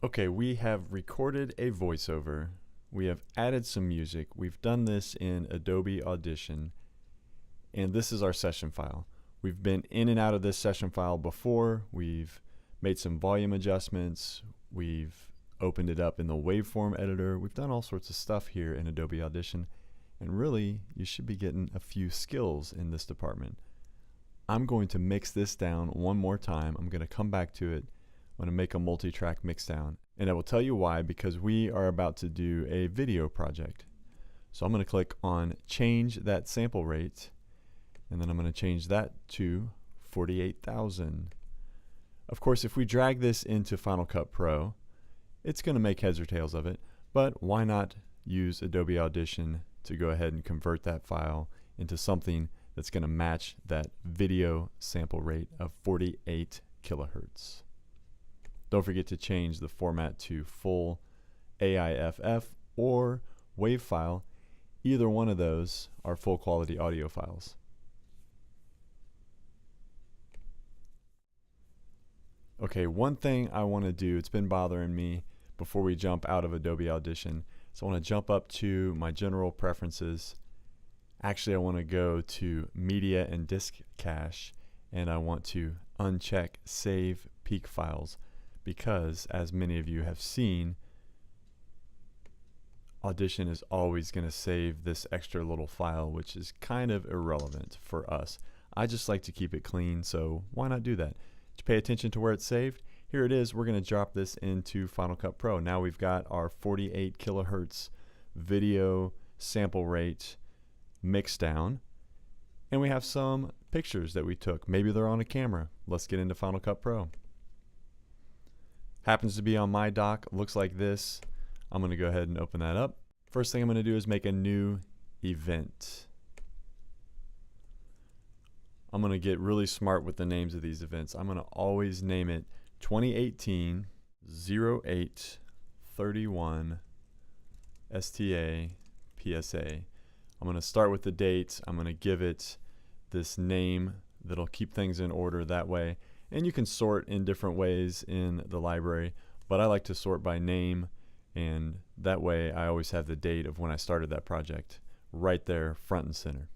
Okay, we have recorded a voiceover. We have added some music. We've done this in Adobe Audition, and this is our session file. We've been in and out of this session file before. We've made some volume adjustments. We've opened it up in the waveform editor. We've done all sorts of stuff here in Adobe Audition, and really, you should be getting a few skills in this department. I'm going to mix this down one more time. I'm going to come back to it. I'm going to make a multi-track mixdown, and I will tell you why, because we are about to do a video project. So I'm going to click on change that sample rate, and then I'm going to change that to 48,000. Of course, if we drag this into Final Cut Pro, it's going to make heads or tails of it, but why not use Adobe Audition to go ahead and convert that file into something that's going to match that video sample rate of 48 kilohertz. Don't forget to change the format to full AIFF or WAV file. Either one of those are full quality audio files. Okay, one thing I want to do, it's been bothering me before we jump out of Adobe Audition. So I want to jump up to my general preferences. Actually, I want to go to Media and Disk Cache, and I want to uncheck Save Peak Files. Because, as many of you have seen, Audition is always going to save this extra little file, which is kind of irrelevant for us. I just like to keep it clean, so why not do that? To pay attention to where it's saved, here it is. We're going to drop this into Final Cut Pro. Now we've got our 48 kilohertz video sample rate mixed down, and we have some pictures that we took. Maybe they're on a camera. Let's get into Final Cut Pro. Happens to be on my dock, looks like this. I'm going to go ahead and open that up. First thing I'm going to do is make a new event. I'm going to get really smart with the names of these events. I'm going to always name it 2018-08-31 STA PSA. I'm going to start with the date. I'm going to give it this name that'll keep things in order that way. And you can sort in different ways in the library, but I like to sort by name, and that way I always have the date of when I started that project right there front and center.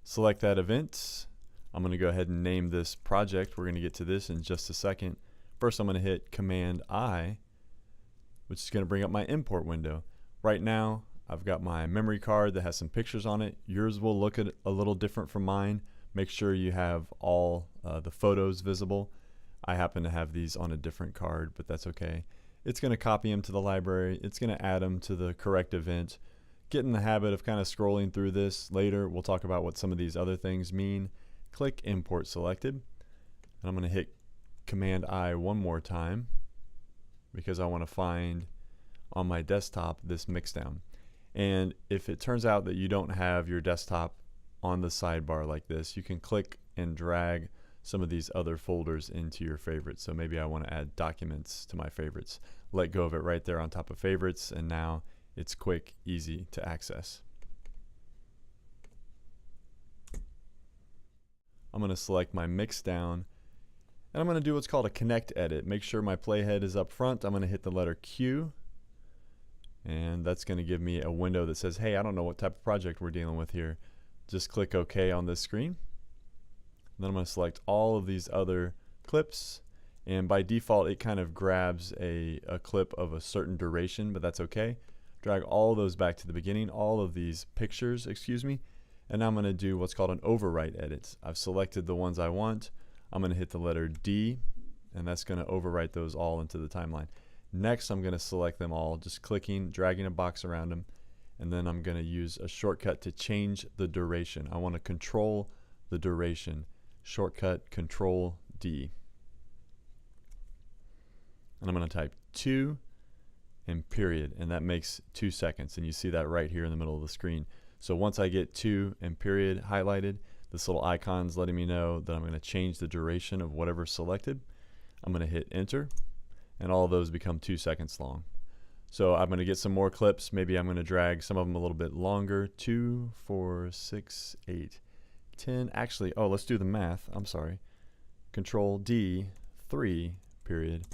Select that event. I'm going to go ahead and name this project. We're going to get to this in just a second. First, I'm going to hit Command I, which is going to bring up my import window. Right now, I've got my memory card that has some pictures on it. Yours will look a little different from mine. Make sure you have all the photos visible. I happen to have these on a different card, but that's okay. It's going to copy them to the library. It's going to add them to the correct event. Get in the habit of kind of scrolling through this. Later, we'll talk about what some of these other things mean. Click Import Selected. And I'm going to hit Command I one more time because I want to find on my desktop this mixdown. And if it turns out that you don't have your desktop on the sidebar like this, you can click and drag some of these other folders into your favorites. So maybe I want to add documents to my favorites. Let go of it right there on top of favorites, and now it's quick, easy to access. I'm going to select my mix down, and I'm going to do what's called a connect edit. Make sure my playhead is up front. I'm going to hit the letter Q, and that's going to give me a window that says, hey, I don't know what type of project we're dealing with here. Just click OK on this screen. And then I'm going to select all of these other clips, and by default it kind of grabs a clip of a certain duration, but that's okay. Drag all of those back to the beginning, all of these pictures, excuse me, and now I'm going to do what's called an overwrite edit. I've selected the ones I want. I'm going to hit the letter D, and that's going to overwrite those all into the timeline. Next, I'm going to select them all, just clicking, dragging a box around them, and then I'm going to use a shortcut to change the duration. I want to control the duration. Shortcut Control D. And I'm going to type 2 and period, and that makes 2 seconds, and you see that right here in the middle of the screen. So once I get 2 and period highlighted, this little icon's letting me know that I'm going to change the duration of whatever's selected. I'm going to hit enter, and all of those become 2 seconds long. So I'm going to get some more clips. Maybe I'm going to drag some of them a little bit longer. 2, 4, 6, 8, 10. Actually, let's do the math. I'm sorry. Control D, 3, period,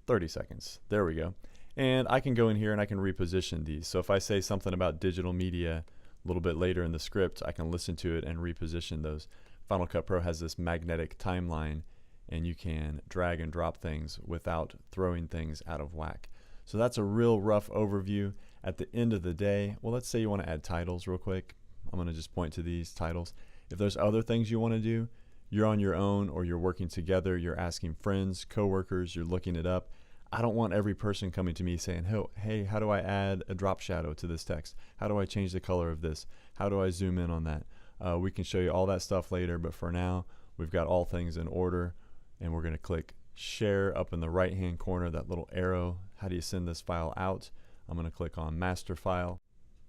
30 seconds. There we go. And I can go in here and I can reposition these. So if I say something about digital media a little bit later in the script, I can listen to it and reposition those. Final Cut Pro has this magnetic timeline, and you can drag and drop things without throwing things out of whack. So that's a real rough overview. At the end of the day, well, let's say you want to add titles real quick. I'm going to just point to these titles. If there's other things you want to do, you're on your own or you're working together, you're asking friends, coworkers, you're looking it up. I don't want every person coming to me saying, hey, how do I add a drop shadow to this text? How do I change the color of this? How do I zoom in on that? We can show you all that stuff later, but for now, we've got all things in order, and we're going to click Share up in the right-hand corner, that little arrow. How do you send this file out? I'm going to click on Master File.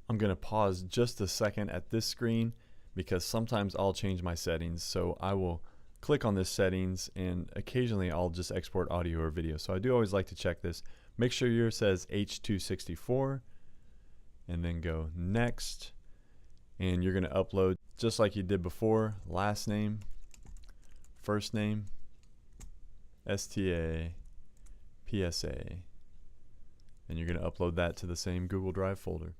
I'm going to pause just a second at this screen because sometimes I'll change my settings, so I will click on this settings, and occasionally I'll just export audio or video. So I do always like to check this. Make sure yours says H264, and then go Next, and you're going to upload just like you did before, last name, first name, STA PSA, and you're going to upload that to the same Google Drive folder.